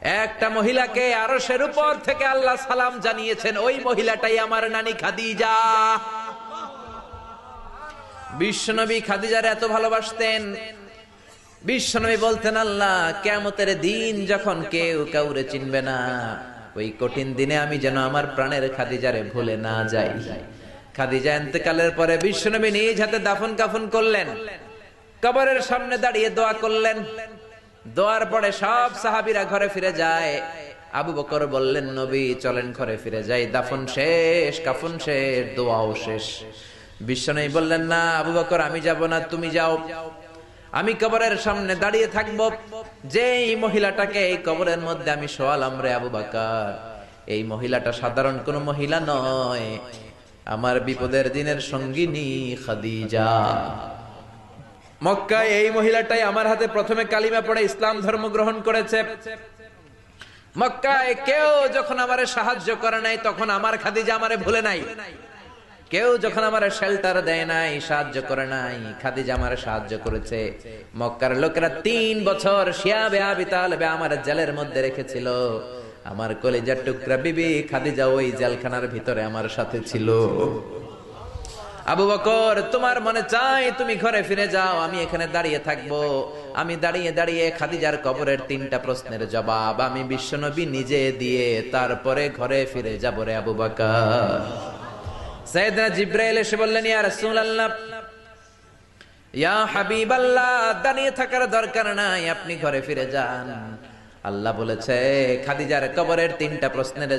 একটা মহিলাকে আরশের উপর থেকে আল্লাহ সালাম জানিয়েছেন, ওই মহিলাটাই আমার নানি খাদিজা। বিশ্বনবী খাদিজার এত ভালোবাসতেন, বিশ্বনবী বলতেন, আল্লাহ কিয়ামতের দিন যখন কেউ কাউরে চিনবে না, ওই কঠিন দিনে আমি যেন আমার প্রাণের খাদিজারে ভুলে না যাই। খাদিজা ইন্তেকালের পরে বিশ্বনবী নিজ হাতে দাফন কাফন করলেন, কবরের সামনে দাঁড়িয়ে দোয়া করলেন। দোয়ার পরে সব সাহাবীরা ঘরে ফিরে যায়। আবু বকর বললেন, নবী চলেন ঘরে ফিরে যাই, দাফন শেষ, কাফন শেষ, দোয়াও শেষ। বিশ্বনবী বললেন, না আবু বকর, আমি যাব না, তুমি যাও। আমি কবরের সামনে দাঁড়িয়ে থাকবো, যেই মহিলাটাকে এই কবরের মধ্যে আমি শোয়ালাম রে আবু বকর, এই মহিলাটা সাধারণ কোন মহিলা নয়, আমার বিপদের দিনের সঙ্গিনী খাদিজা। মক্কায় এই মহিলাটাই আমার হাতে প্রথমে কালিমা পড়ে ইসলাম ধর্ম গ্রহণ করেছে। মক্কায় কেউ যখন আমারে সাহায্য করে নাই, তখন আমার খাদিজা আমারে ভুলে নাই। কেউ যখন আমারে শেল্টার দেয় নাই, সাহায্য করে নাই, খাদিজা আমারে সাহায্য করেছে। মক্কার লোকেরা 3 বছর শিয়াবে আবি তালেবে আমার জেলের মধ্যে রেখেছিল। আমার কলিজার টুকরা বিবি খাদিজা ওই জেলখানার ভিতরে আমার সাথে ছিল। আবু বকর, তোমার মনে চাই তুমি ঘরে ফিরে যাও, আমি এখানে দাঁড়িয়ে থাকবো। আমি দাঁড়িয়ে দাঁড়িয়ে খাদিজার কবরের 3টা প্রশ্নের জবাব আমি বিশ্বনবী নিজে দিয়ে তারপরে ঘরে ফিরে যাব রে আবু বকর। সাইয়েদনা জিবরাইল এসে বললেন, ইয়া রাসূলুল্লাহ, ইয়া হাবিবাল্লাহ, দাঁড়িয়ে থাকার দরকার নাই, আপনি ঘরে ফিরে যান। আল্লাহ বলেছে খাদিজার কবরের 3টা প্রশ্নের